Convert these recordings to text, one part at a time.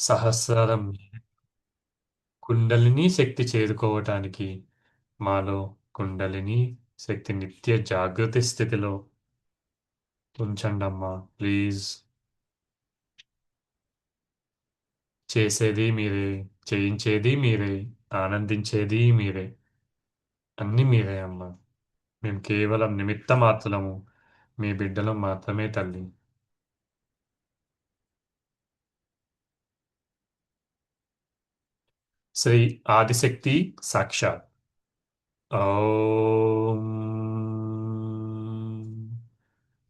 సహస్రారం కుండలిని శక్తి చేరుకోవటానికి మాలో కుండలిని శక్తి నిత్య జాగృతి స్థితిలో ఉంచండమ్మా ప్లీజ్. చేసేది మీరే, చేయించేది మీరే, ఆనందించేది మీరే, అన్నీ మీరే అమ్మా. మేము కేవలం నిమిత్త మాత్రము, మీ బిడ్డలం మాత్రమే తల్లి. శ్రీ ఆదిశక్తి సాక్షాత్. ఓం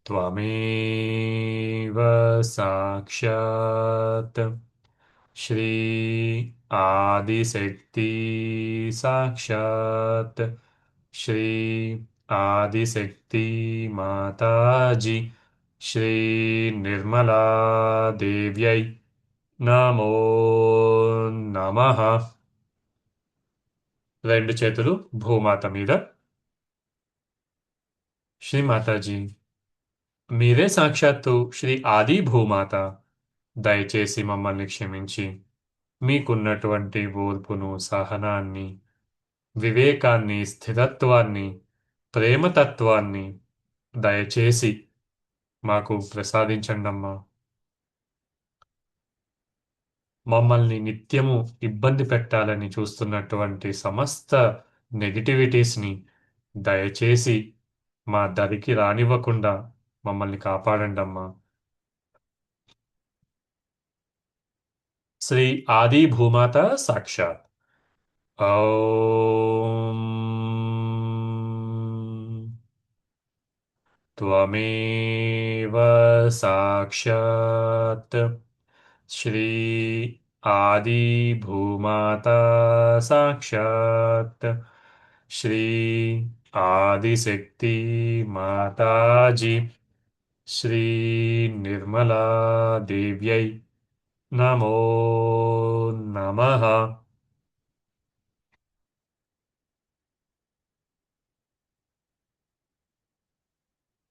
త్వమేవ సాక్షాత్ శ్రీ ఆదిశక్తి సాక్షాత్ శ్రీ ఆదిశక్తి మాతాజీ శ్రీ నిర్మలా దేవ్యై నమో నమః. రెండు చేతులు భూమాత మీద. శ్రీ మాతాజీ, మీరే సాక్షాత్తు శ్రీ ఆది భూమాత. దయచేసి మమ్మల్ని క్షమించి మీకున్నటువంటి ఓర్పును, సహనాన్ని, వివేకాన్ని, స్థిరత్వాన్ని, ప్రేమతత్వాన్ని దయచేసి మాకు ప్రసాదించండమ్మా. మమ్మల్ని నిత్యము ఇబ్బంది పెట్టాలని చూస్తున్నటువంటి సమస్త నెగిటివిటీస్ని దయచేసి మా దరికి రానివ్వకుండా మమ్మల్ని కాపాడండమ్మా. శ్రీ ఆది భూమాత సాక్షాత్. ఓం త్వమేవ సాక్షాత్ శ్రీ ఆదిభూమాతా సాక్షాత్ శ్రీ ఆదిశక్తి మాతాజీ శ్రీ నిర్మలా దేవ్యై నమో నమః.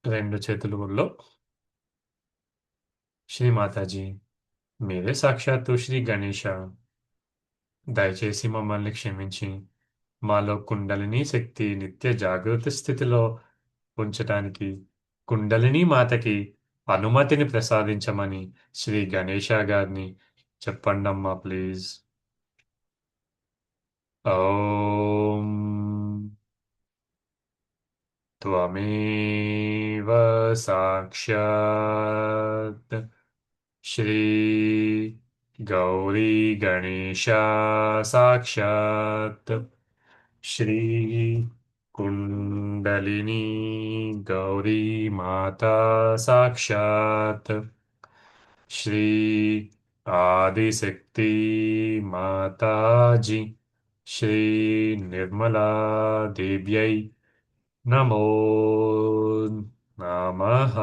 రెండు చేతులలో శ్రీ మాతాజీ, మీరే సాక్షాత్తు శ్రీ గణేష. దయచేసి మమ్మల్ని క్షమించి మాలో కుండలిని శక్తి నిత్య జాగృత స్థితిలో ఉంచటానికి కుండలిని మాతకి అనుమతిని ప్రసాదించమని శ్రీ గణేష గారిని చెప్పండమ్మా ప్లీజ్. ఓం త్వమేవ సాక్షాత్ శ్రీ గౌరీ గణేశ సాక్షాత్ శ్రీ కుండలిని గౌరీ మాతా సాక్షాత్ శ్రీ ఆదిశక్తి మాతాజీ శ్రీ నిర్మలా దేవ్యై నమో నమః.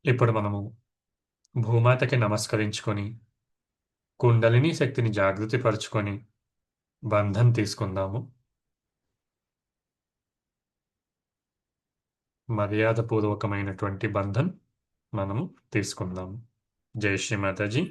ఇప్పుడు మనము భూమాతకి నమస్కరించుకొని కుండలిని శక్తిని జాగృతి పరుచుకొని బంధం తీసుకుందాము. మర్యాదపూర్వకమైనటువంటి బంధం మనము తీసుకుందాము. జై శ్రీ మాతాజీ.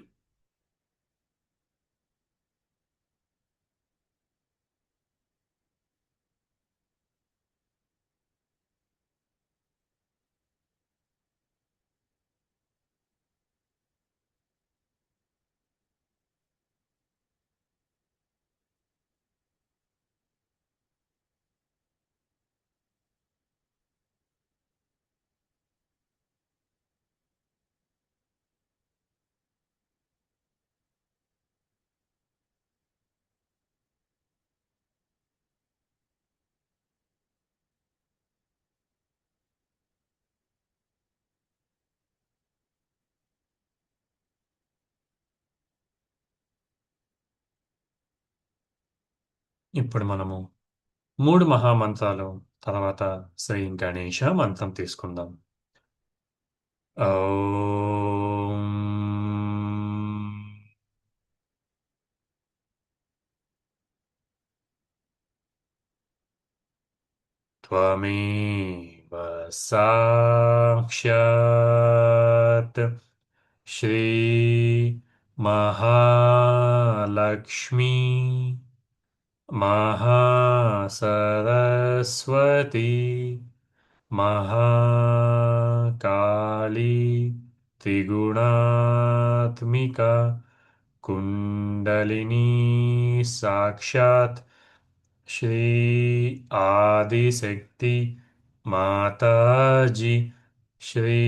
ఇప్పుడు మనము మూడు మహామంత్రాలు తర్వాత శ్రీ గణేష మంత్రం తీసుకుందాం. ఓం త్వమేవ साक्षात् श्री महालक्ष्मी महासरस्वती महाकाली त्रिगुणात्मिका कुण्डलिनी साक्षात् श्री आदिशक्ति माताजी श्री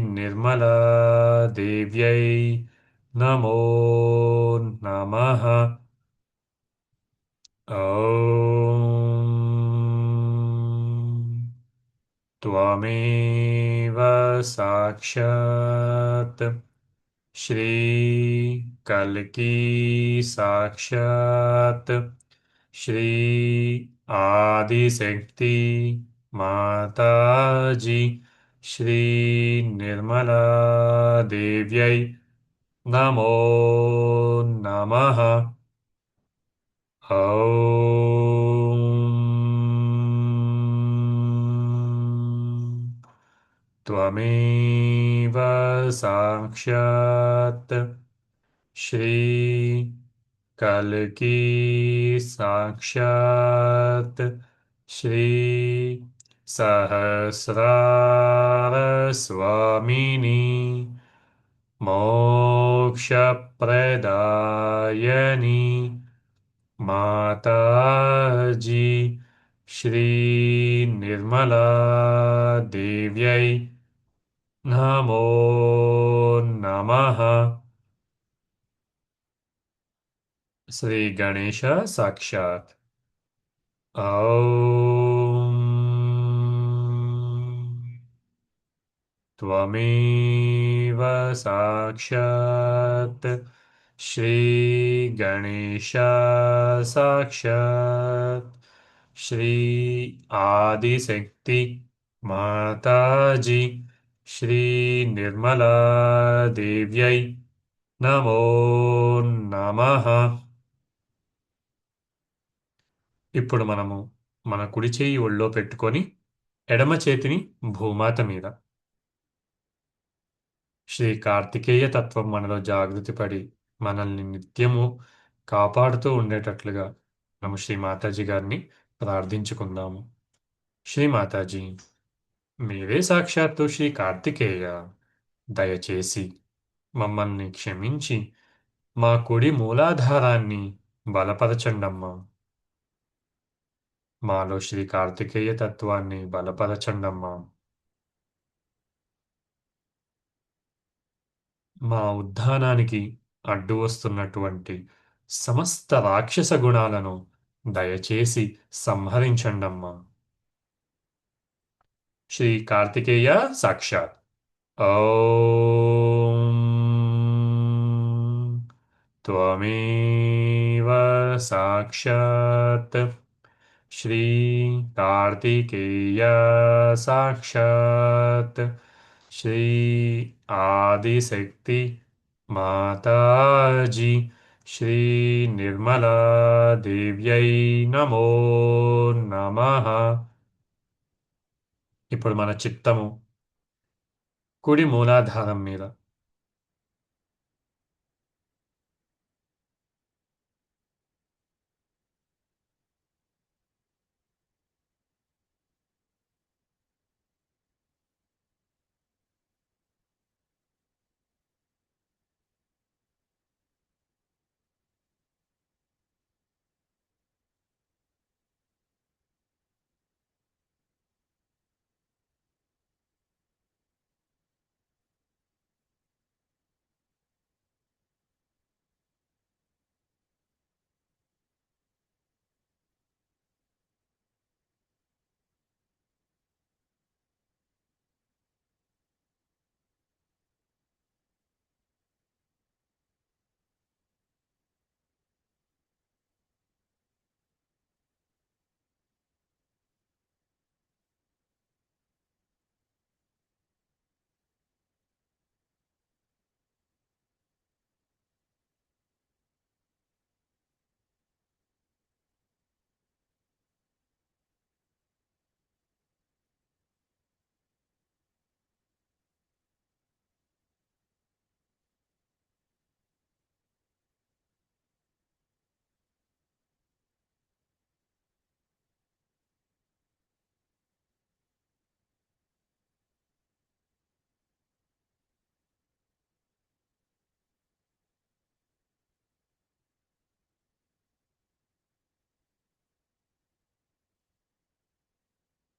निर्मला देव्यै नमो नमः ॐ त्वमेव साक्षात् श्री कल्की साक्षात् श्री आदिशक्ति माताजी श्री निर्मला देव्यै नमो नमः ॐ त्वमेव साक्षात् श्री कल्की साक्षात् श्री सहस्रार स्वामिनी मोक्षप्रदायिनी माताजी श्री निर्मला देव्यै नमो नमः श्री गणेश साक्षात् ॐ त्वमेव साक्षात् श्री गणेश साक्षात् श्री आदिशक्ति माताजी श्री निर्मला देव्यै नमो नमः ఇప్పుడు మనము మన కుడి చేయి ఒళ్ళో పెట్టుకొని ఎడమ చేతిని భూమాత మీద శ్రీ కార్తికేయ తత్వం మనలో జాగృతి పడి మనల్ని నిత్యము కాపాడుతూ ఉండేటట్లుగా మనము శ్రీ మాతాజీ గారిని ప్రార్థించుకుందాము. శ్రీ మాతాజీ, మీరే సాక్షాత్తు శ్రీ కార్తికేయ. దయచేసి మమ్మల్ని క్షమించి మా కుడి మూలాధారాన్ని బలపరచండమ్మా. మాలో శ్రీ కార్తికేయ తత్వాన్ని బలపరచండమ్మా. మా ఉద్ధానానికి అడ్డు వస్తున్నటువంటి సమస్త రాక్షస గుణాలను దయచేసి సంహరించండమ్మా. శ్రీ కార్తికేయ సాక్షాత్. ఓం త్వమేవ సాక్షాత్ శ్రీ కార్తికేయ సాక్షాత్ శ్రీ ఆదిశక్తి మాతాజీ శ్రీ నిర్మలా దేవ్యై నమో నమః. ఇప్పుడు మన చిత్తము కుడి మూలాధారం మీద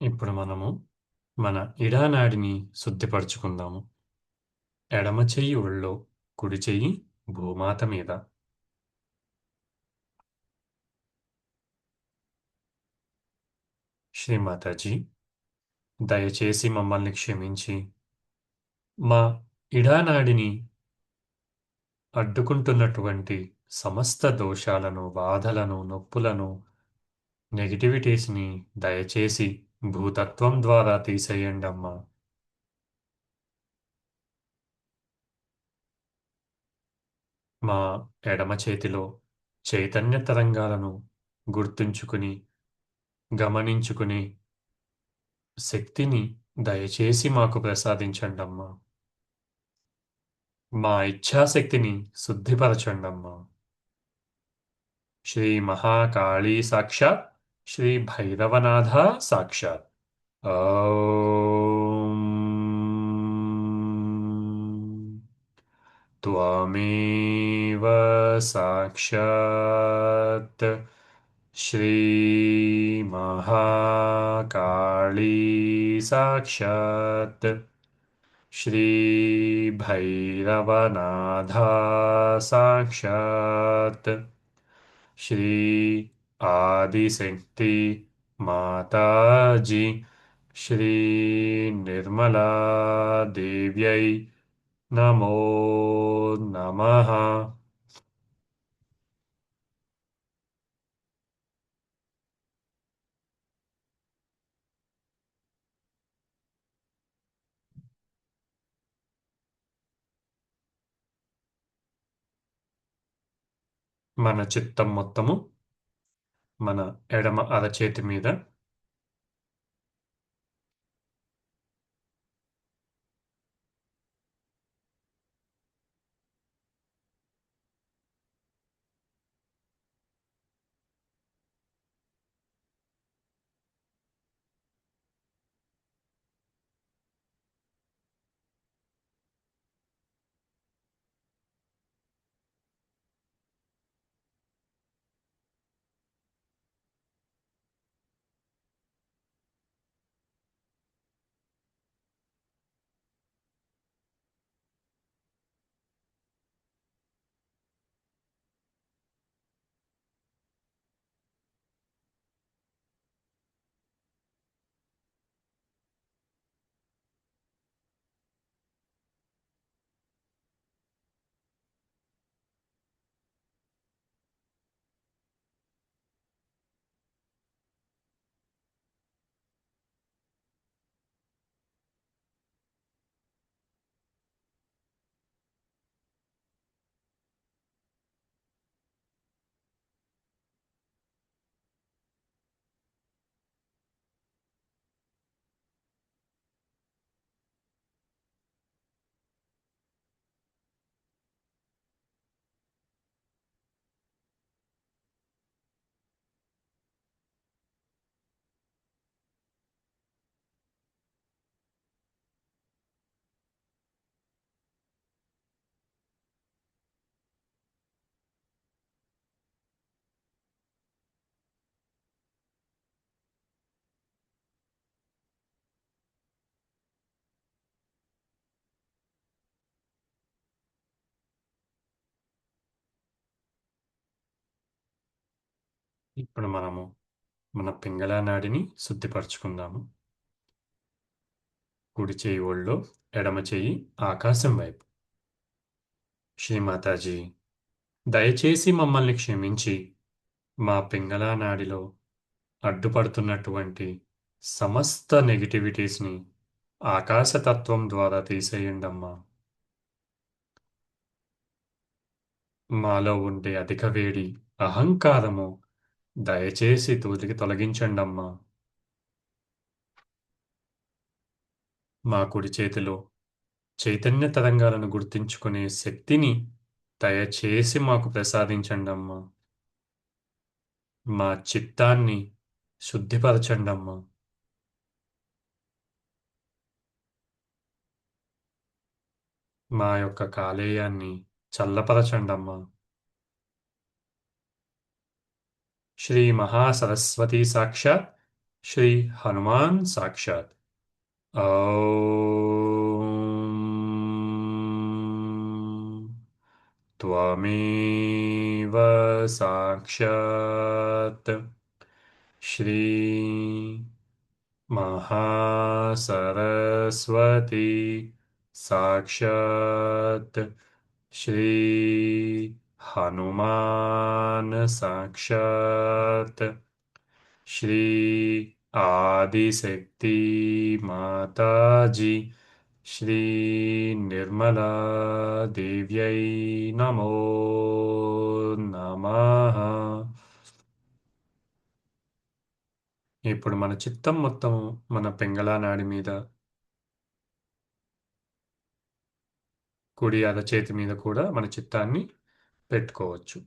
ఇప్పుడు మనము మన ఇడానాడిని శుద్ధిపరచుకుందాము. ఎడమ చెయ్యి ఒళ్ళో, కుడి చెయ్యి భూమాత మీద. శ్రీమాతాజీ, దయచేసి మమ్మల్ని క్షమించి మా ఇడానాడిని అడ్డుకుంటున్నటువంటి సమస్త దోషాలను, బాధలను, నొప్పులను, నెగటివిటీస్ని దయచేసి భూతత్వం ద్వారా తీసేయండి అమ్మా. మా ఎడమ చేతిలో చైతన్య తరంగాలను గుర్తుంచుకుని, గమనించుకుని శక్తిని దయచేసి మాకు ప్రసాదించండమ్మా. మా ఇచ్ఛాశక్తిని శుద్ధిపరచండమ్మా. శ్రీ మహాకాళీ సాక్షాత్, శ్రీ భైరవనాథ సాక్షాత్. ఓం త్వమేవ సాక్షాత్ శ్రీ మహాకాళీ సాక్షాత్ శ్రీ భైరవనాథ సాక్షాత్ శ్రీ ఆదిశక్తి మాతాజీ శ్రీ నిర్మలా దేవ్యై నమో నమః. మన చిత్తం మొత్తము మన ఎడమ అరచేతి మీద, ఇప్పుడు మనము మన పింగళ నాడిని శుద్ధిపరచుకుందాము. కుడి చేయి ఒళ్ళో, ఎడమ చేయి ఆకాశం వైపు. శ్రీమాతాజీ, దయచేసి మమ్మల్ని క్షమించి మా పింగళ నాడిలో అడ్డుపడుతున్నటువంటి సమస్త నెగిటివిటీస్ని ఆకాశతత్వం ద్వారా తీసేయండమ్మా. మాలో ఉండే అధిక వేడి, అహంకారము దయచేసి తొలగించండమ్మా. మా కుడి చేతిలో చైతన్య తరంగాలను గుర్తించుకునే శక్తిని దయచేసి మాకు ప్రసాదించండమ్మా. మా చిత్తాన్ని శుద్ధిపరచండమ్మా. మా యొక్క కాలేయాన్ని చల్లపరచండమ్మా. శ్రీ మహాసరస్వతి సాక్షాత్ श्री हनुमान साक्षात। ॐ त्वमेव साक्षात् श्री महासरस्वती साक्षात् श्री हनुमान साक्षात् श्री आदिशक्ति माताजी श्री निर्मला देव्यै नमो नमः। ఇప్పుడు మన చిత్తం మొత్తం మన పింగళా నాడి మీద, కుడి అరచేతి మీద కూడా మన చిత్తాన్ని పెట్టుకోవచ్చు.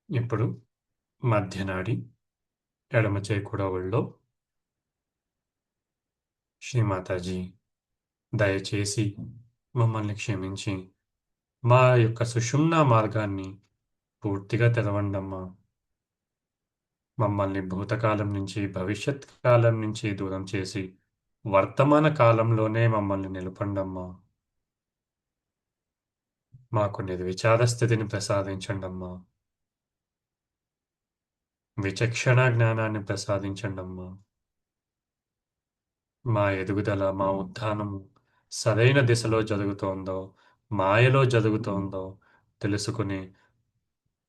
ఇప్పుడు మధ్యనాడి ఎడమ చేయి కూడా ఒళ్ళో, శ్రీమాతాజీ దయచేసి మమ్మల్ని క్షమించి మా యొక్క సుషుమ్న మార్గాన్ని పూర్తిగా తెరవండమ్మా. మమ్మల్ని భూతకాలం నుంచి భవిష్యత్ కాలం నుంచి దూరం చేసి వర్తమాన కాలంలోనే మమ్మల్ని నిలపండమ్మా. మాకు నిర్విచార స్థితిని ప్రసాదించండమ్మా. విచక్షణ జ్ఞానాన్ని ప్రసాదించండమ్మా. మా ఎదుగుదల, మా ఉత్థానము సరైన దిశలో జరుగుతోందో, మాయలో జరుగుతోందో తెలుసుకుని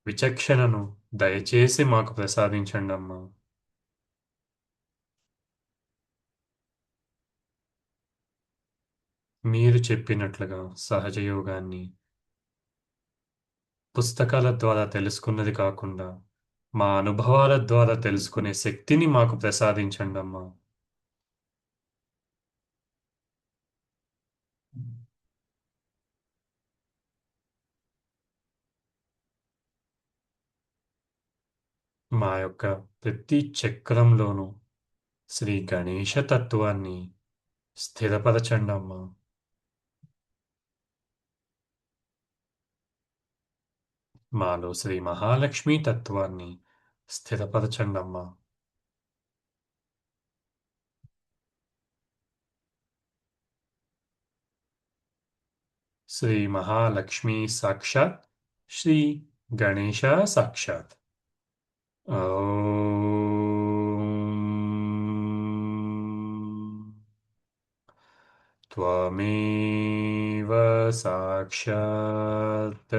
విచక్షణను దయచేసి మాకు ప్రసాదించండమ్మా. మీరు చెప్పినట్లుగా సహజయోగాన్ని పుస్తకాల ద్వారా తెలుసుకున్నది కాకుండా మా అనుభవాల ద్వారా తెలుసుకునే శక్తిని మాకు ప్రసాదించండమ్మా. మా యొక్క ప్రతి చక్రంలోనూ శ్రీ గణేష తత్వాన్ని స్థిరపరచండమ్మా. మాలో శ్రీ మహాలక్ష్మి తత్వాన్ని స్థిరపరచండమ్మా. శ్రీ మహాలక్ష్మి సాక్షాత్, శ్రీ గణేశ సాక్షాత్. ఓం त्वमेव साक्षात्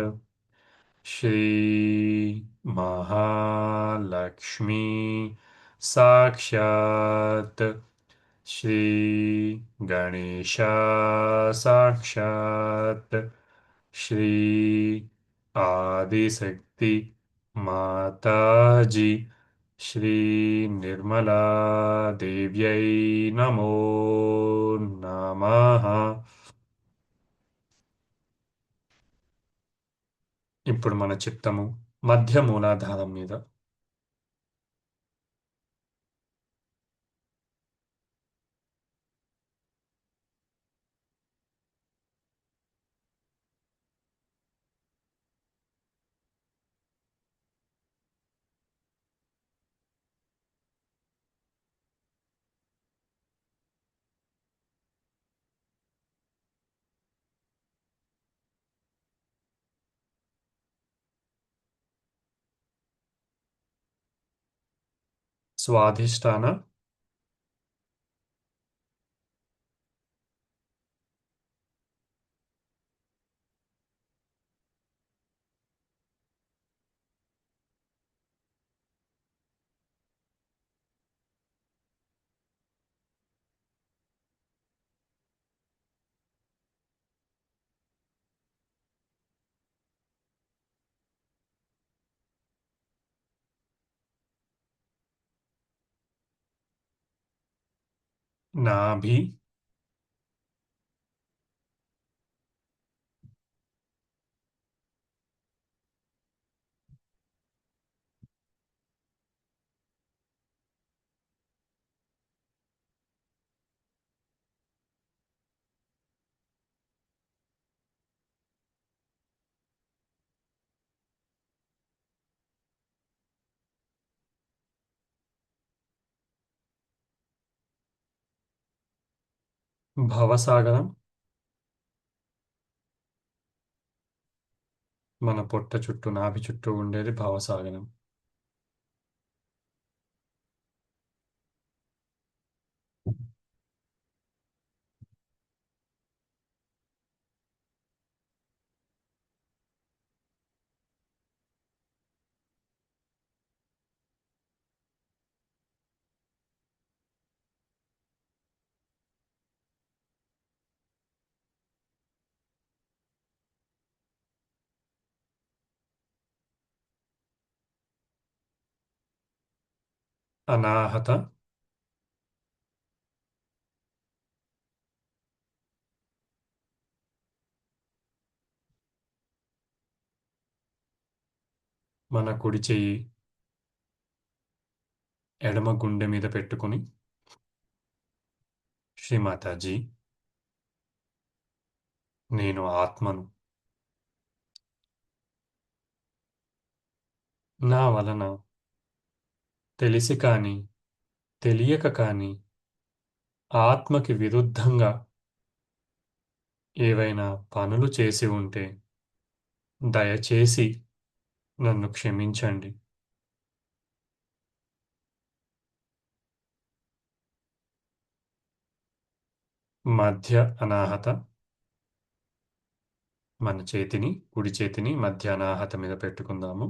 श्रीमहालक्ष्मी साक्षात् श्रीगणेशा साक्षात् श्री आदिशक्ति माताजी श्री निर्मला देव्यै नमो नमः. ఇప్పుడు మన చిత్తము మధ్య మూలాధారం మీద స్వాధిష్టాన నాభి భవసాగరం మన పొట్ట చుట్టూ నాభి చుట్టూ ఉండేది భవసాగరం. అనాహత మన కుడి చెయ్యి ఎడమ గుండె మీద పెట్టుకుని శ్రీమాతాజీ నేను ఆత్మను, నా వలన తెలిసి కాని తెలియక కాని ఆత్మకి విరుద్ధంగా ఏవైనా పనులు చేసి ఉంటే దయచేసి నన్ను క్షమించండి. మధ్య అనాహత మన చేతిని కుడి చేతిని మధ్య అనాహత మీద పెట్టుకుందాము.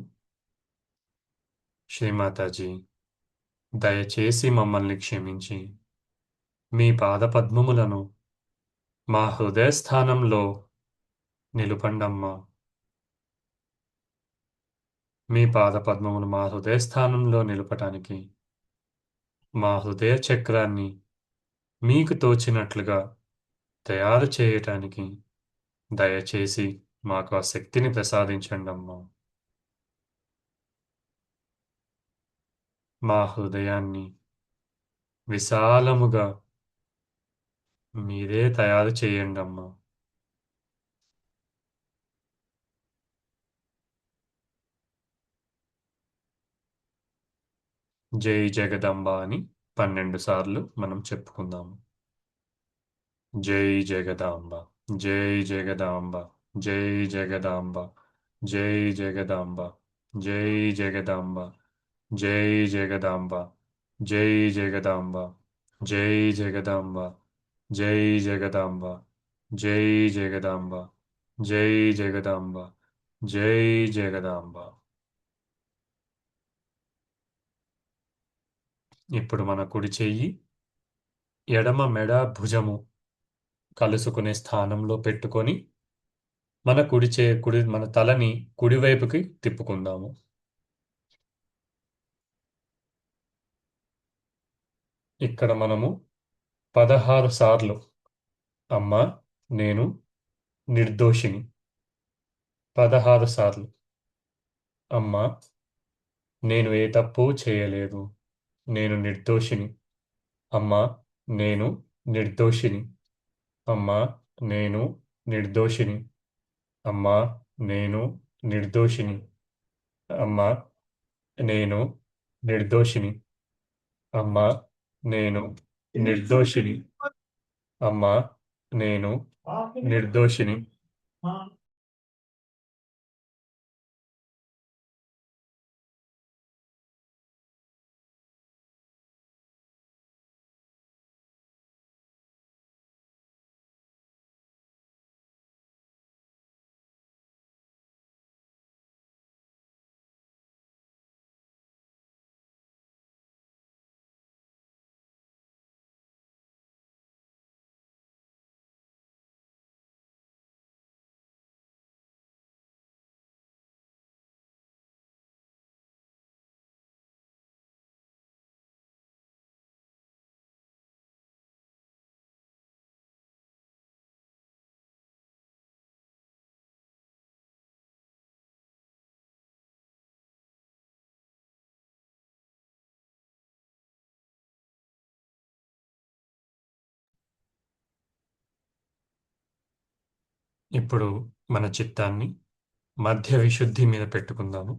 శ్రీమాతాజీ దయచేసి మమ్మల్ని క్షమించి మీ పాదపద్మములను మా హృదయస్థానంలో నిలుపండమ్మా. మీ పాదపద్మములు మా హృదయస్థానంలో నిలపటానికి మా హృదయ చక్రాన్ని మీకు తోచినట్లుగా తయారు చేయటానికి దయచేసి మాకు ఆ శక్తిని ప్రసాదించండమ్మా. మా హృదయాన్ని విశాలముగా మీరే తయారు చేయండమ్మా. జై జగదంబ అని 12 సార్లు మనం చెప్పుకుందాము. జై జగదాంబ, జై జగదాంబ, జై జగదాంబ, జై జగదాంబ, జై జగదాంబ, జై జగదాంబ, జై జగదాంబ, జై జగదాంబ, జై జగదాంబ. జై జగదాంబ. జై జగదాంబ. జై జగదాంబ. ఇప్పుడు మన కుడి చెయ్యి ఎడమ మెడ భుజము కలుసుకునే స్థానంలో పెట్టుకొని మన తలని కుడివైపుకి తిప్పుకుందాము. ఇక్కడ మనము 16 సార్లు అమ్మా నేను నిర్దోషిని, 16 సార్లు అమ్మా నేను ఏ తప్పు చేయలేదు, నేను నిర్దోషిని, అమ్మా నేను నిర్దోషిని, అమ్మా నేను నిర్దోషిని, అమ్మా నేను నిర్దోషిని, అమ్మా నేను నిర్దోషిని, అమ్మా నేను నిర్దోషిని, అమ్మా నేను నిర్దోషిని. ఇప్పుడు మన చిత్తాన్ని మధ్య విశుద్ధి మీద పెట్టుకుందాము.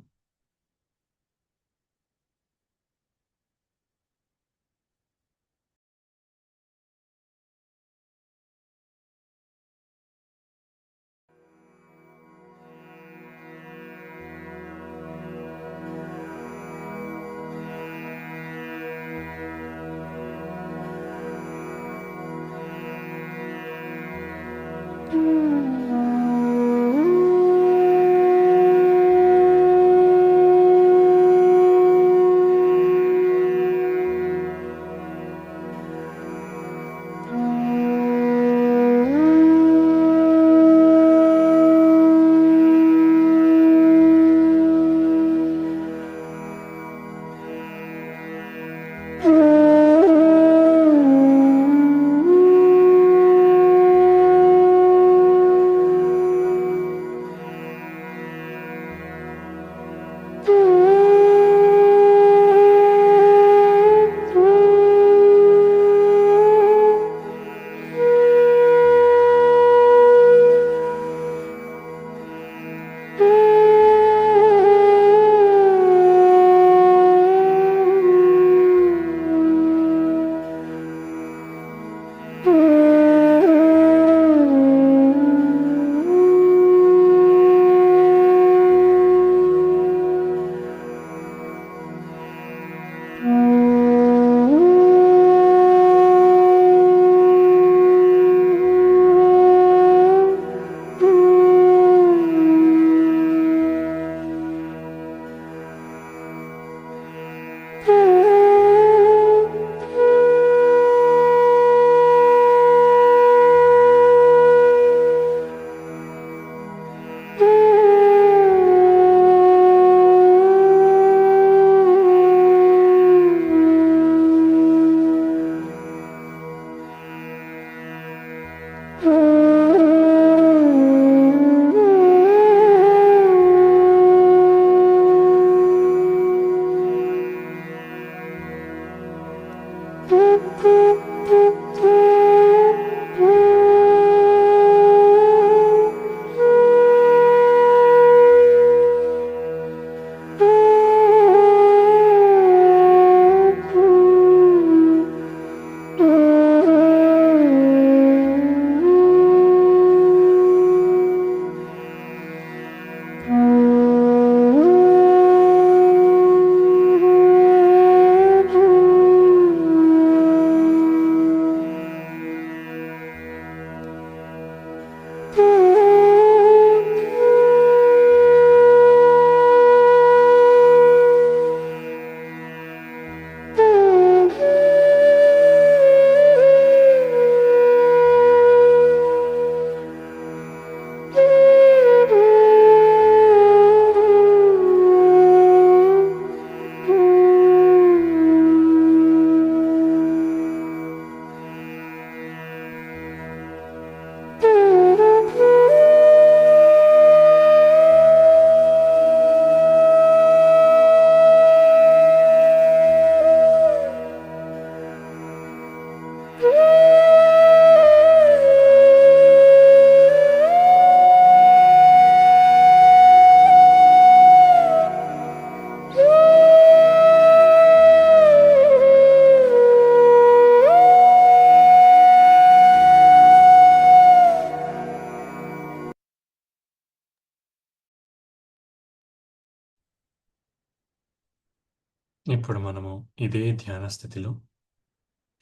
ఇప్పుడు మనము ఇదే ధ్యాన స్థితిలో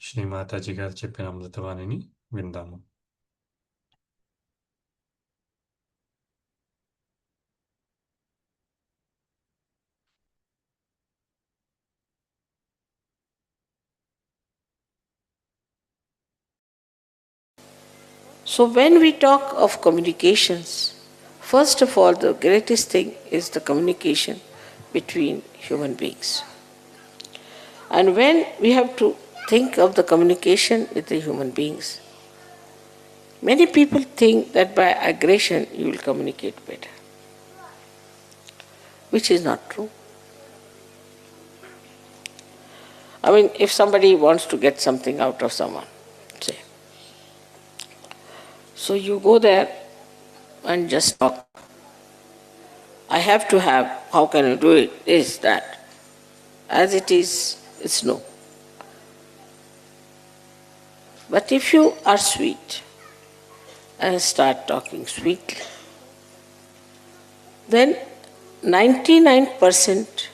శ్రీ మాతాజీ గారు చెప్పిన అమృతవాణిని విందాము. So when we talk of communications, first of all, the greatest thing is the communication between human beings. And when we have to think of the communication with the human beings, many people think that by aggression you will communicate better, which is not true. I mean, if somebody wants to get something out of someone, say, so you go there and just talk. I have to have, how can you do it? Is that. As it is, it's no. But if you are sweet and start talking sweetly, then 99%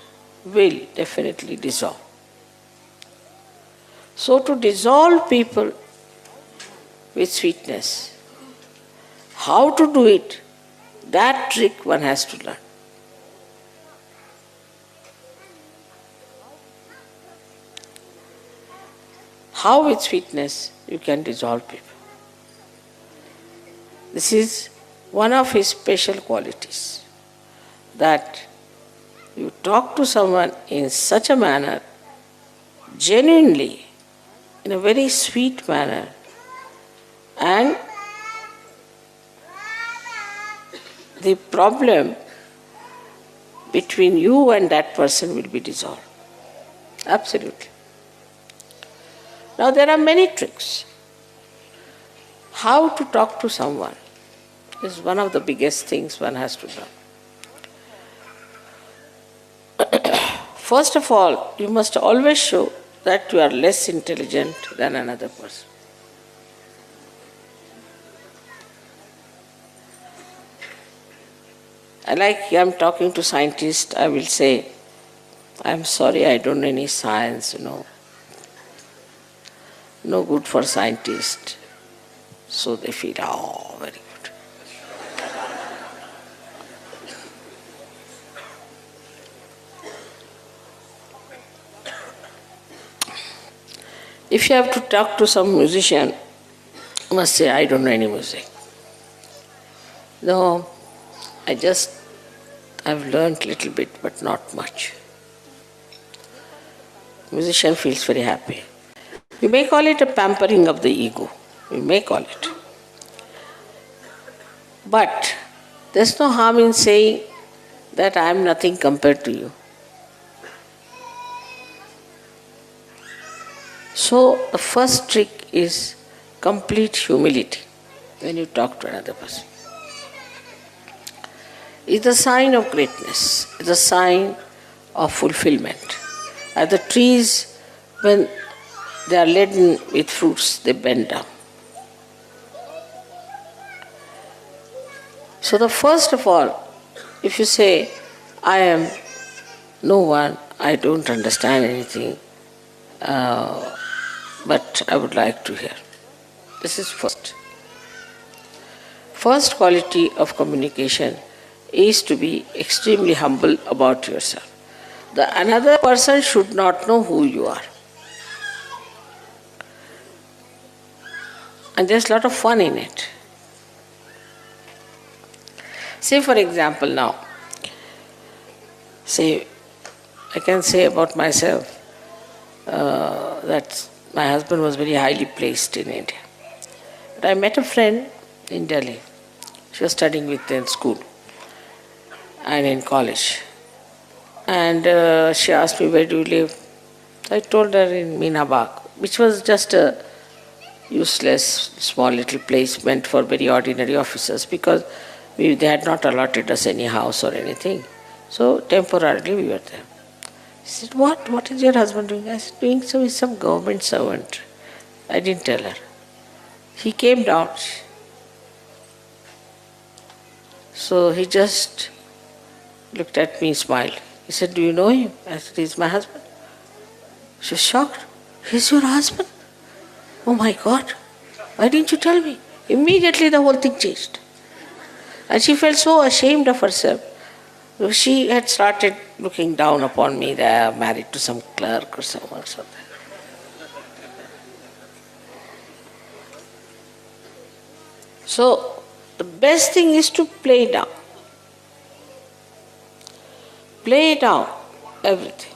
will definitely dissolve. So to dissolve people with sweetness, how to do it, that trick one has to learn. How with sweetness you can dissolve people. This is one of his special qualities, that you talk to someone in such a manner, genuinely, in a very sweet manner, and the problem between you and that person will be dissolved. Absolutely. Now there are many tricks. How to talk to someone is one of the biggest things one has to learn. First of all, you must always show that you are less intelligent than another person. Like I'm talking to scientists, I will say, I'm sorry, I don't know any science, no good for scientists. So they feel, oh, very good. If you have to talk to some musician, you must say, I don't know any music. No, I've learned little bit, but not much. Musician feels very happy. You may call it a pampering of the ego. You may call it. But there's no harm in saying that I am nothing compared to you. So the first trick is complete humility when you talk to another person. It's a sign of greatness. It's a sign of fulfillment. As the trees, when they are laden with fruits, they bend down. So the first of all, if you say, I am no one, I don't understand anything, but I would like to hear. This is first. First quality of communication is to be extremely humble about yourself. The another person should not know who you are. And there's a lot of fun in it. Say for example now, I can say about myself that my husband was very highly placed in India. But I met a friend in Delhi. She was studying with me in school and in college. And she asked me, where do you live? I told her in Meena Bagh, which was just a useless, small little place meant for very ordinary officers, because they had not allotted us any house or anything. So temporarily we were there. She said, what is your husband doing? I said, doing so with some government servant. I didn't tell her. He came down. So he just looked at me, smiled. He said, do you know him? I said, he's my husband. She was shocked. He's your husband? Oh my God. Why didn't you tell me? Immediately the whole thing changed. And she felt so ashamed of herself. She had started looking down upon me that I'm married to some clerk or someone. So the best thing is to play down. Play down everything.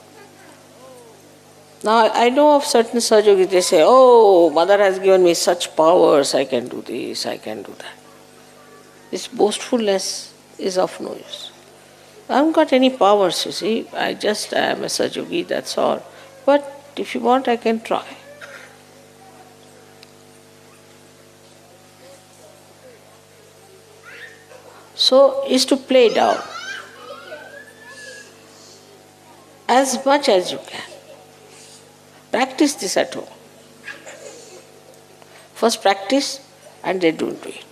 Now I know of certain Sahaja they say, oh, mother has given me such powers, I can do this, I can do that. This boastfulness is of no use. I haven't got any powers, you see. I just am a Sahaja, that's all. But if you want, I can try. So, is to play down as much as you can. Practice this at home. First practice and then don't do it.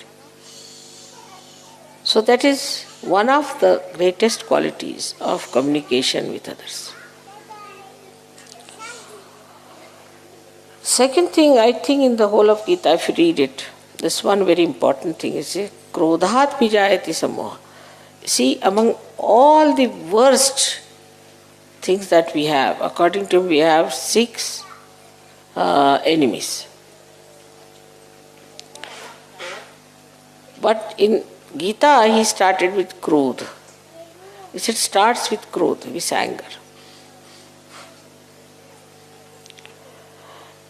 So that is one of the greatest qualities of communication with others. Second thing, I think in the whole of Gita, if you read it, this one very important thing is krodhat vijayati samoha. See, among all the worst things that we have, according to him, we have 6 enemies. But in Gita, he started with krodha. He said, starts with krodha, with anger.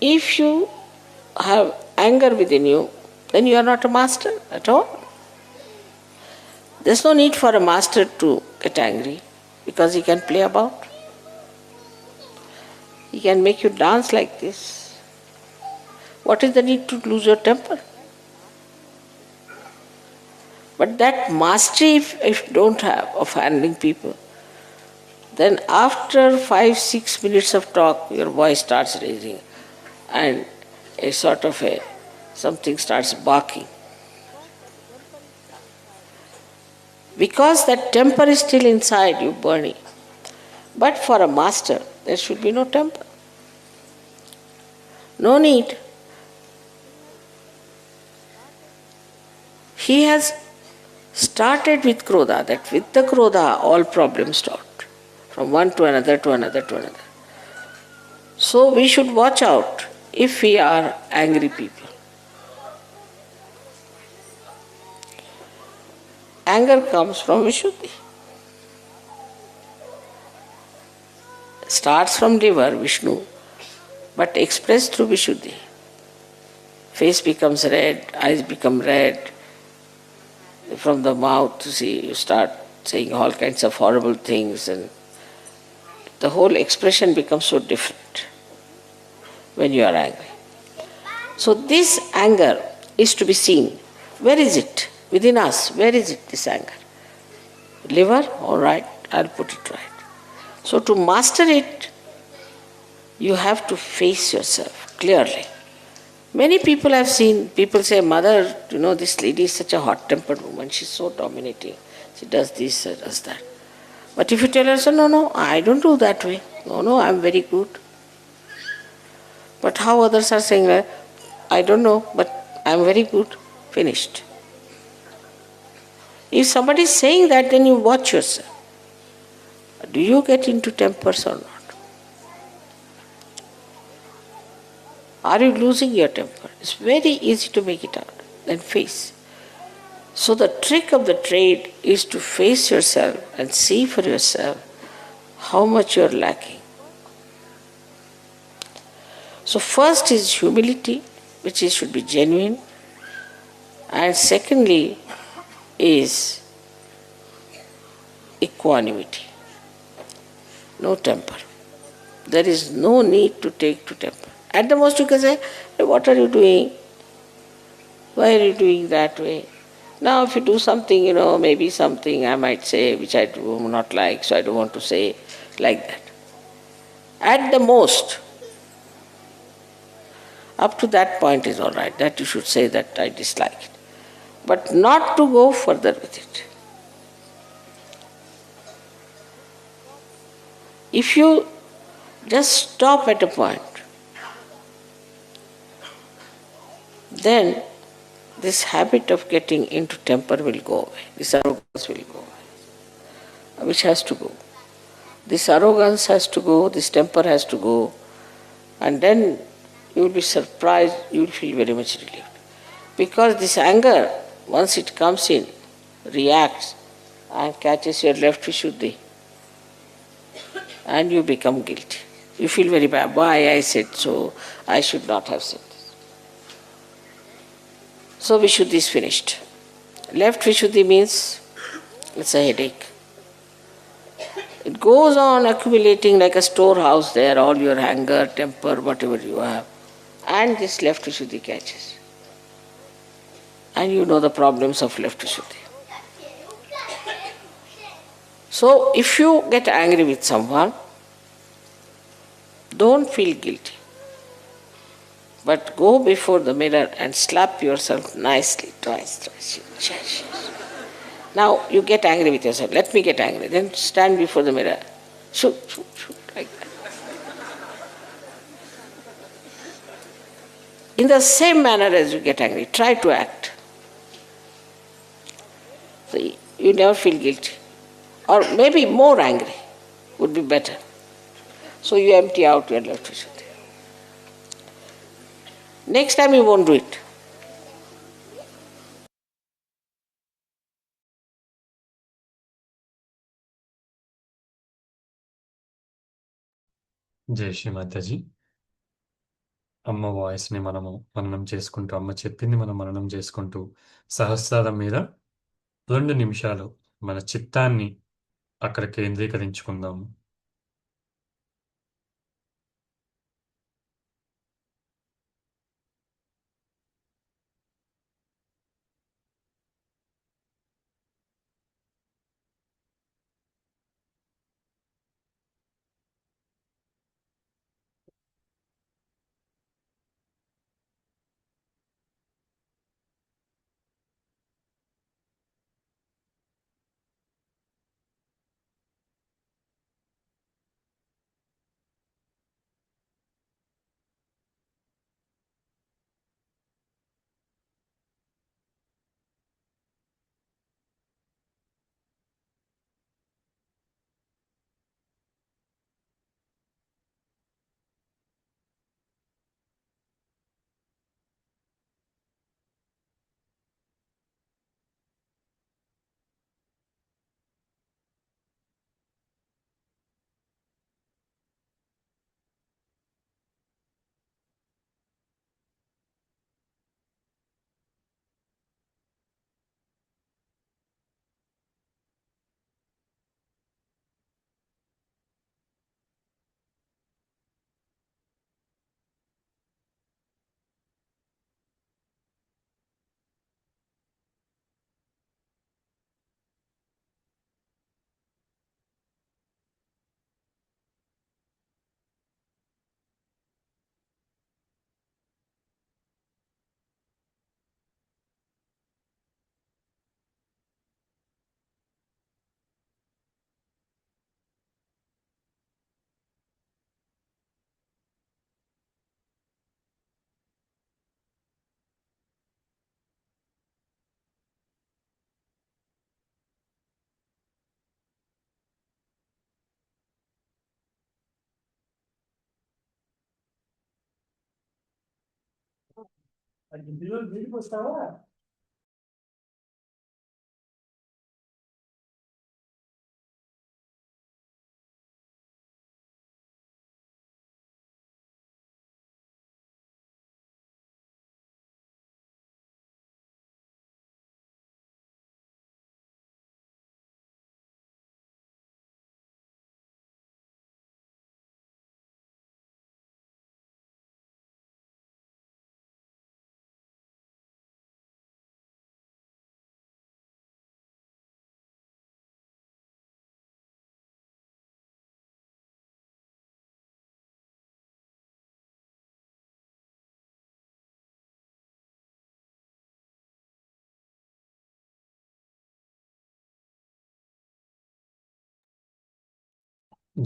If you have anger within you, then you are not a master at all. There's no need for a master to get angry because he can play about. He can make you dance like this. What is the need to lose your temper? But that mastery, if you don't have, of handling people, then after 5-6 minutes of talk, your voice starts raising and a sort of something starts barking. Because that temper is still inside you, burning. But for a master, there should be no temper. No need. He has started with krodha, that with the krodha all problems start. From one to another, to another, to another. So we should watch out if we are angry people. Anger comes from Vishuddhi. Starts from liver, Vishnu, but expressed through Vishuddhi. Face becomes red, eyes become red. From the mouth, you start saying all kinds of horrible things, and the whole expression becomes so different when you are angry. So this anger is to be seen. Where is it? Within us, where is it, this anger? Liver? All right, I'll put it right. So to master it, you have to face yourself clearly. Many people have seen, people say, Mother, this lady is such a hot-tempered woman, she's so dominating. She does this, she does that. But if you tell her, so, no, I don't do that way. No, I'm very good. But how others are saying, I don't know, but I'm very good. Finished. If somebody is saying that, then you watch yourself. Do you get into tempers or not? Are you losing your temper? It's very easy to make it out. Then face. So the trick of the trade is to face yourself and see for yourself how much you're lacking. So first is humility, which should be genuine. And secondly is equanimity. No temper. There is no need to take to temper. At the most you can say, hey, what are you doing? Why are you doing that way? Now if you do something, maybe something I might say which I do not like, so I don't want to say like that. At the most, up to that point is all right, that you should say that I dislike it. But not to go further with it. If you Just stop at a point. Then this habit of getting into temper will go away. This arrogance will go away, which has to go. This arrogance has to go, this temper has to go, and then you will be surprised, you will feel very much relieved. Because this anger, once it comes in, reacts and catches your left Vishuddhi, and you become guilty. You feel very bad. Why I said so? I should not have said this. So Vishuddhi is finished. Left Vishuddhi means it's a headache. It goes on accumulating like a storehouse there, all your anger, temper, whatever you have. And this left Vishuddhi catches. And you know the problems of left Vishuddhi. So if you get angry with someone, don't feel guilty. But go before the mirror and slap yourself nicely, twice. Now you get angry with yourself. Let me get angry. Then stand before the mirror. Shoot, like that. In the same manner as you get angry, try to act. So you never feel guilty. Or maybe more angry would be better. So you empty out your left Vishuddhi. Next time you won't do it. జై శ్రీ మాతాజీ. అమ్మ వాయిస్ని మనము మననం చేసుకుంటూ, అమ్మ చెప్పింది మనం మననం చేసుకుంటూ, సహస్రారం మీద 2 నిమిషాలు మన చిత్తాన్ని అక్కడ కేంద్రీకరించుకుందాము.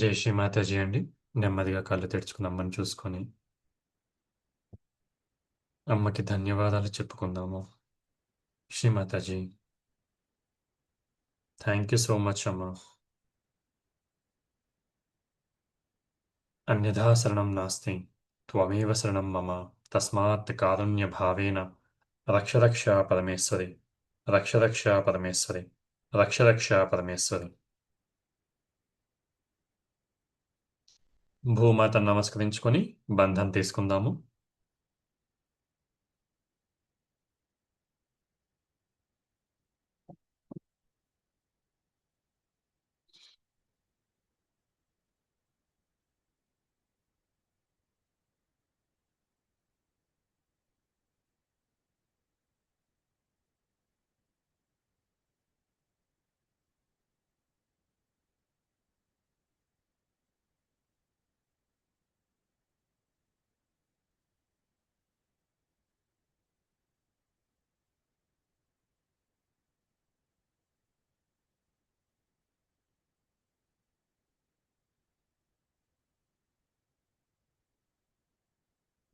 జై శ్రీ మాతాజీ అండి. నెమ్మదిగా కళ్ళు తెరుచుకుని అమ్మని చూసుకొని అమ్మకి ధన్యవాదాలు చెప్పుకుందాము. Shri Mataji, thank you so much అమ్మ. అన్యథా శరణం నాస్తి, త్వమేవ శరణం మమ, తస్మాత్ కారుణ్య భావేన రక్ష రక్ష పరమేశ్వరి, రక్ష రక్ష పరమేశ్వరి, రక్ష రక్ష పరమేశ్వరి. భూమాతను నమస్కరించుకొని బంధం తీసుకుందాము.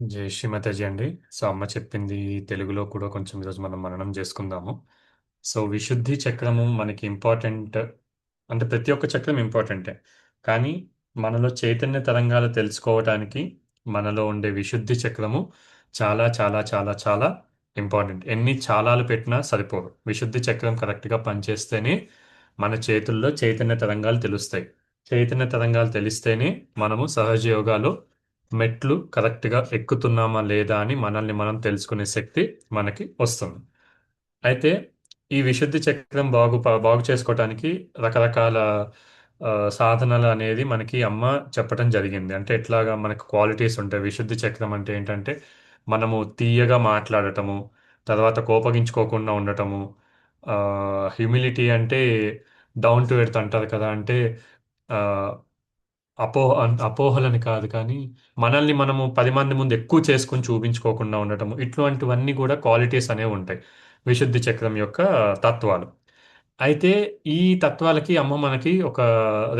జై శ్రీమతాజీ అండి. సో అమ్మ చెప్పింది తెలుగులో కూడా కొంచెం ఈరోజు మనం మననం చేసుకుందాము. సో విశుద్ధి చక్రము మనకి ఇంపార్టెంట్, అంటే ప్రతి ఒక్క చక్రం ఇంపార్టెంటే. కానీ మనలో చైతన్య తరంగాలు తెలుసుకోవటానికి మనలో ఉండే విశుద్ధి చక్రము చాలా చాలా చాలా చాలా ఇంపార్టెంట్. ఎన్ని చాలాలు పెట్టినా సరిపోదు. విశుద్ధి చక్రం కరెక్ట్గా పనిచేస్తేనే మన చేతుల్లో చైతన్య తరంగాలు తెలుస్తాయి. చైతన్య తరంగాలు తెలిస్తేనే మనము సహజ యోగాలో మెట్లు కరెక్ట్గా ఎక్కుతున్నామా లేదా అని మనల్ని మనం తెలుసుకునే శక్తి మనకి వస్తుంది. అయితే ఈ విశుద్ధి చక్రం బాగు చేసుకోవటానికి రకరకాల ఆ, సాధనలు అనేది మనకి అమ్మ చెప్పడం జరిగింది. అంటే ఎట్లాగా మనకు క్వాలిటీస్ ఉంటాయి. విశుద్ధి చక్రం అంటే ఏంటంటే మనము తీయగా మాట్లాడటము, తర్వాత కోపగించుకోకుండా ఉండటము, హ్యూమిలిటీ అంటే డౌన్ టు ఎర్త్ అంటారు కదా. అంటే ఆ, అపోహలని కాదు కానీ మనల్ని మనము 10 మంది ముందు ఎక్కువ చేసుకుని చూపించుకోకుండా ఉండటము, ఇట్లాంటివన్నీ కూడా క్వాలిటీస్ అనేవి ఉంటాయి విశుద్ధి చక్రం యొక్క తత్వాలు. అయితే ఈ తత్వాలకి అమ్మ మనకి ఒక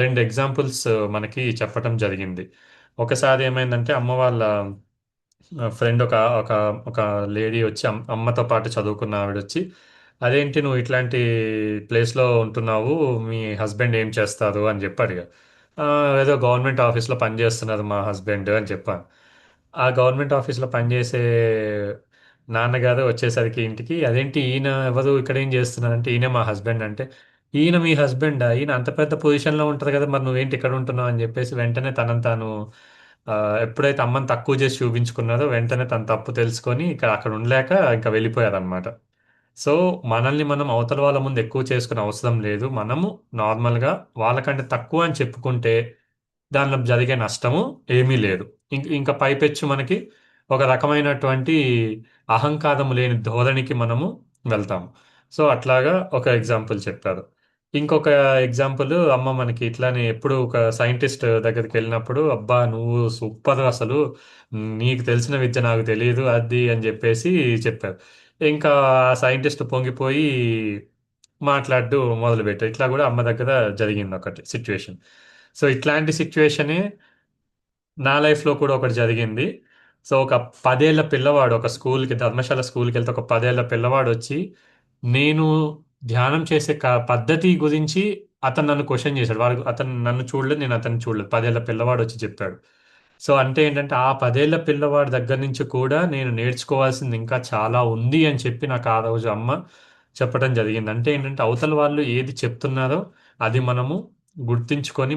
2 ఎగ్జాంపుల్స్ మనకి చెప్పటం జరిగింది. ఒకసారి ఏమైందంటే అమ్మ వాళ్ళ ఫ్రెండ్ ఒక ఒక ఒక లేడీ వచ్చి అమ్మతో పాటు చదువుకున్న ఆవిడ వచ్చి, అదేంటి నువ్వు ఇట్లాంటి ప్లేస్లో ఉంటున్నావు, మీ హస్బెండ్ ఏం చేస్తారు అని చెప్పి అడిగా. "ఆ, ఏదో గవర్నమెంట్ ఆఫీస్లో పనిచేస్తున్నారు మా హస్బెండ్" అని చెప్పాను. ఆ గవర్నమెంట్ ఆఫీస్లో పనిచేసే నాన్నగారు వచ్చేసరికి ఇంటికి, అదేంటి ఈయన ఎవరు ఇక్కడ ఏం చేస్తున్నారంటే, ఈయన మా హస్బెండ్ అంటే, ఈయన మీ హస్బెండా, ఈయన అంత పెద్ద పొజిషన్లో ఉంటారు కదా, మరి నువ్వేంటి ఇక్కడ ఉంటున్నావు అని చెప్పేసి వెంటనే తనని తాను ఆ, ఎప్పుడైతే అమ్మని తక్కువ చేసి చూపించుకున్నారో వెంటనే తన తప్పు తెలుసుకొని అక్కడ ఉండలేక ఇంకా వెళ్ళిపోయారనమాట. సో మనల్ని మనం అవతల వాళ్ళ ముందు ఎక్కువ చేసుకునే అవసరం లేదు. మనము నార్మల్గా వాళ్ళకంటే తక్కువ అని చెప్పుకుంటే దానిలో జరిగే నష్టము ఏమీ లేదు. ఇంకా పైపెచ్చు మనకి ఒక రకమైనటువంటి అహంకారం లేని ధోరణికి మనము వెళ్తాము. సో అట్లాగా ఒక ఎగ్జాంపుల్ చెప్పారు. ఇంకొక ఎగ్జాంపుల్ అమ్మ మనకి ఇట్లానే ఎప్పుడు ఒక సైంటిస్ట్ దగ్గరికి వెళ్ళినప్పుడు, అబ్బా నువ్వు సూపర్ అసలు, నీకు తెలిసిన విద్య నాకు తెలియదు అది అని చెప్పేసి చెప్పారు. ఇంకా సైంటిస్ట్ పొంగిపోయి మాట్లాడు మొదలుపెట్టారు. ఇట్లా కూడా అమ్మ దగ్గర జరిగింది ఒకటి సిచ్యువేషన్. సో ఇట్లాంటి సిచ్యువేషనే నా లైఫ్లో కూడా ఒకటి జరిగింది. సో ఒక 10 ఏళ్ల పిల్లవాడు ఒక స్కూల్కి, ధర్మశాల స్కూల్కి వెళ్తే ఒక 10 ఏళ్ల పిల్లవాడు వచ్చి నేను ధ్యానం చేసే పద్ధతి గురించి అతను నన్ను క్వశ్చన్ చేశాడు. అతను నన్ను చూడలేదు, నేను అతన్ని చూడలేదు. 10 ఏళ్ల పిల్లవాడు వచ్చి చెప్పాడు. సో అంటే ఏంటంటే ఆ 10 ఏళ్ల పిల్లవాడి దగ్గర నుంచి కూడా నేను నేర్చుకోవాల్సింది ఇంకా చాలా ఉంది అని చెప్పి నాకు ఆ రోజు అమ్మ చెప్పడం జరిగింది. అంటే ఏంటంటే అవతల వాళ్ళు ఏది చెప్తున్నారో అది మనము గుర్తించుకొని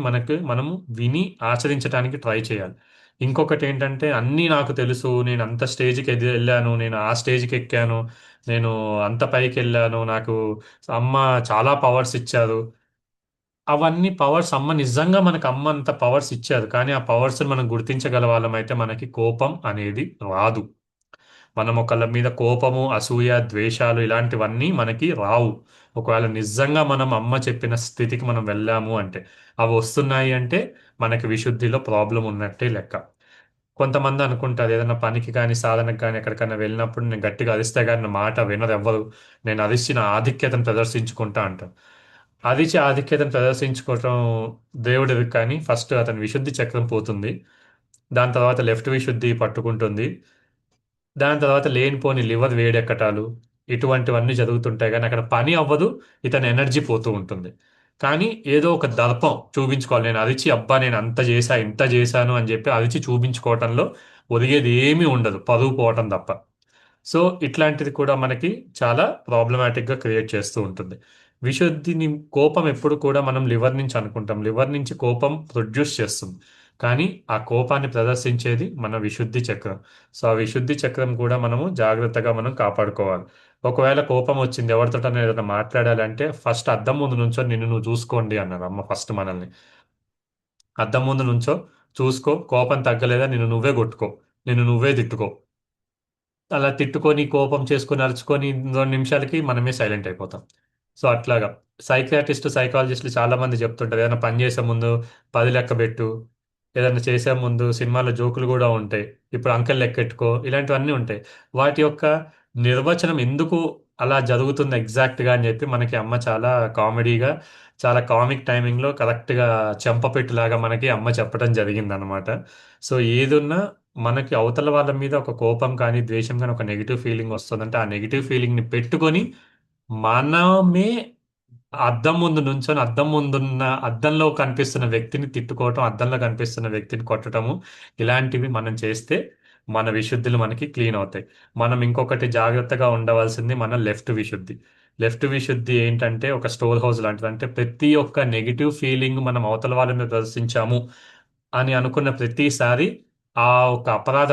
మనము విని ఆచరించడానికి ట్రై చేయాలి. ఇంకొకటి ఏంటంటే అన్నీ నాకు తెలుసు, నేను అంత స్టేజ్కి వెళ్ళాను, నేను ఆ స్టేజ్కి ఎక్కాను, నేను అంత పైకి వెళ్ళాను, నాకు అమ్మ చాలా పవర్స్ ఇచ్చారు. అవన్నీ పవర్స్ అమ్మ నిజంగా మనకు అమ్మ అంత పవర్స్ ఇచ్చారు. కానీ ఆ పవర్స్ మనం గుర్తించగల వాళ్ళమైతే మనకి కోపం అనేది రాదు. మనం ఒకళ్ళ మీద కోపము, అసూయ, ద్వేషాలు ఇలాంటివన్నీ మనకి రావు. ఒకవేళ నిజంగా మనం అమ్మ చెప్పిన స్థితికి మనం వెళ్ళాము అంటే, అవి వస్తున్నాయి అంటే మనకి విశుద్ధిలో ప్రాబ్లం ఉన్నట్టే లెక్క. కొంతమంది అనుకుంటారు ఏదైనా పనికి కానీ సాధనకు కానీ ఎక్కడికైనా వెళ్ళినప్పుడు నేను గట్టిగా అరిస్తే కానీ నా మాట వినరు ఎవ్వరు, నేను అరిచిన ఆధిక్యతను ప్రదర్శించుకుంటా అంటారు. ఆదిత్య ఆధిక్యతను ప్రదర్శించుకోవటం దేవుడిది, కానీ ఫస్ట్ అతని విశుద్ధి చక్రం పోతుంది. దాని తర్వాత లెఫ్ట్ విశుద్ధి పట్టుకుంటుంది. దాని తర్వాత లేనిపోని లివర్ వేడెక్కటాలు ఇటువంటివన్నీ జరుగుతుంటాయి, కానీ అక్కడ పని అవ్వదు. ఇతని ఎనర్జీ పోతూ ఉంటుంది. కానీ ఏదో ఒక దర్పం చూపించుకోవాలి, నేను అరిచి అబ్బా నేను అంత చేశా ఇంత చేశాను అని చెప్పి అరిచి చూపించుకోవటంలో ఒరిగేది ఏమీ ఉండదు, పరువు పోవటం తప్ప. సో ఇట్లాంటిది కూడా మనకి చాలా ప్రాబ్లమాటిక్గా క్రియేట్ చేస్తూ ఉంటుంది. విశుద్ధిని, కోపం ఎప్పుడు కూడా మనం లివర్ నుంచి అనుకుంటాం, లివర్ నుంచి కోపం ప్రొడ్యూస్ చేస్తుంది. కానీ ఆ కోపాన్ని ప్రదర్శించేది మన విశుద్ధి చక్రం. సో ఆ విశుద్ధి చక్రం కూడా మనము జాగ్రత్తగా మనం కాపాడుకోవాలి. ఒకవేళ కోపం వచ్చింది, ఎవరితోటైనా ఏదైనా మాట్లాడాలంటే ఫస్ట్ అద్దం ముందు నుంచో నిన్ను నువ్వు చూసుకోండి అన్నారు అమ్మ ఫస్ట్ మనల్ని. అద్దం ముందు నుంచో చూసుకో, కోపం తగ్గలేదా నిన్ను నువ్వే కొట్టుకో, నిన్ను నువ్వే తిట్టుకో. అలా తిట్టుకొని కోపం చేసుకొని అరుచుకొని 2 నిమిషాలకి మనమే సైలెంట్ అయిపోతాం. సో అట్లాగా సైకియాట్రిస్ట్ సైకాలజిస్టులు చాలా మంది చెప్తుంటారు, ఏదైనా పని చేసే ముందు 10 లెక్క పెట్టు, ఏదైనా చేసే ముందు సినిమాలో జోకులు కూడా ఉంటాయి, ఇప్పుడు అంకెల్ లెక్కెట్టుకో, ఇలాంటివన్నీ ఉంటాయి. వాటి యొక్క నిర్వచనం ఎందుకు అలా జరుగుతుంది ఎగ్జాక్ట్గా అని చెప్పి మనకి అమ్మ చాలా కామెడీగా, చాలా కామిక్ టైమింగ్లో కరెక్ట్గా చెంపపెట్టులాగా మనకి అమ్మ చెప్పడం జరిగిందనమాట. సో ఏదున్నా మనకి అవతల వాళ్ళ మీద ఒక కోపం కానీ ద్వేషం కానీ ఒక నెగిటివ్ ఫీలింగ్ వస్తుందంటే ఆ నెగిటివ్ ఫీలింగ్ని పెట్టుకొని మనమే అద్దం ముందు నుంచొని అద్దం ముందున్న అద్దంలో కనిపిస్తున్న వ్యక్తిని తిట్టుకోవటం, అద్దంలో కనిపిస్తున్న వ్యక్తిని కొట్టటము, ఇలాంటివి మనం చేస్తే మన విశుద్ధులు మనకి క్లీన్ అవుతాయి. మనం ఇంకొకటి జాగ్రత్తగా ఉండవలసింది మన లెఫ్ట్ విశుద్ధి. లెఫ్ట్ విశుద్ధి ఏంటంటే ఒక స్టోర్ హౌస్ లాంటిది. అంటే ప్రతి ఒక్క నెగిటివ్ ఫీలింగ్ మనం అవతల వాళ్ళ మీద ప్రదర్శించాము అని అనుకున్న ప్రతిసారి ఆ ఒక అపరాధ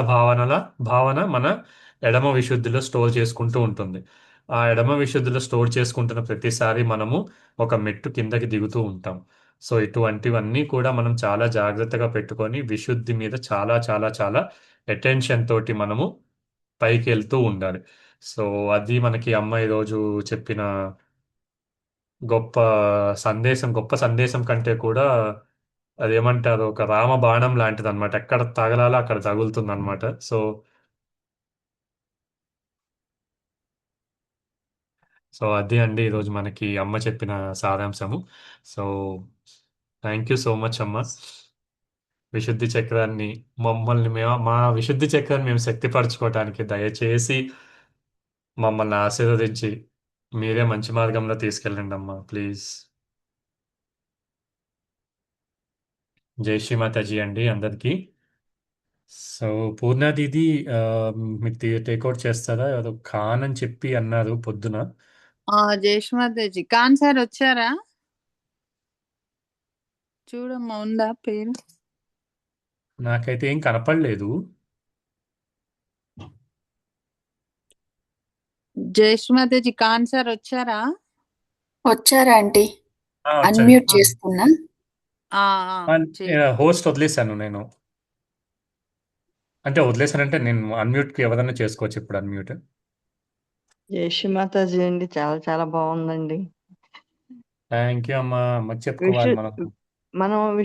భావన మన ఎడమ విశుద్ధిలో స్టోర్ చేసుకుంటూ ఉంటుంది. ఆ ఎడమ విశుద్ధిలో స్టోర్ చేసుకుంటున్న ప్రతిసారి మనము ఒక మెట్టు కిందకి దిగుతూ ఉంటాం. సో ఇటువంటివన్నీ కూడా మనం చాలా జాగ్రత్తగా పెట్టుకొని విశుద్ధి మీద చాలా చాలా చాలా అటెన్షన్ తోటి మనము పైకి వెళ్తూ ఉండాలి. సో అది మనకి అమ్మ ఈరోజు చెప్పిన గొప్ప గొప్ప సందేశం కంటే కూడా అదేమంటారు, ఒక రామ బాణం లాంటిది అనమాట. ఎక్కడ తగలాలో అక్కడ తగులుతుంది అనమాట. సో సో అది అండి ఈరోజు మనకి అమ్మ చెప్పిన సారాంశము. So thank you so much అమ్మ. విశుద్ధి చక్రాన్ని మా విశుద్ధి చక్రాన్ని మేము శక్తిపరచుకోవటానికి దయచేసి మమ్మల్ని ఆశీర్వదించి మీరే మంచి మార్గంలో తీసుకెళ్ళండి అమ్మా ప్లీజ్. జై శ్రీమాతాజీ అండి అందరికీ. సో పూర్ణ దీది, ఆ, మీరు టేక్అవుట్ చేస్తారా? ఏదో ఖాన్ అని చెప్పి అన్నారు పొద్దున. జయష్మాదేజీ ఖాన్ సార్ వచ్చారా? చూడమ్మా ఉందా పేరు? నాకైతే ఏం కనపడలేదు. జయష్మాదేజీ ఖాన్ సార్ వచ్చారా? వచ్చారా ఆంటీ? వచ్చారు. అన్మ్యూట్ చేసుకున్నా. ఆ, ఆ, చేయి. హోస్ట్ వదిలేశాను నేను. అంటే వదిలేశానంటే నేను అన్మ్యూట్కి ఎవరైనా చేసుకోవచ్చు ఇప్పుడు అన్మ్యూట్. జై శ్రీమాతాజీ అండి, చాలా చాలా బాగుందండి. థ్యాంక్ యూ అమ్మా. అమ్మకి చెప్పుకోవాలి విషు మనం. మనం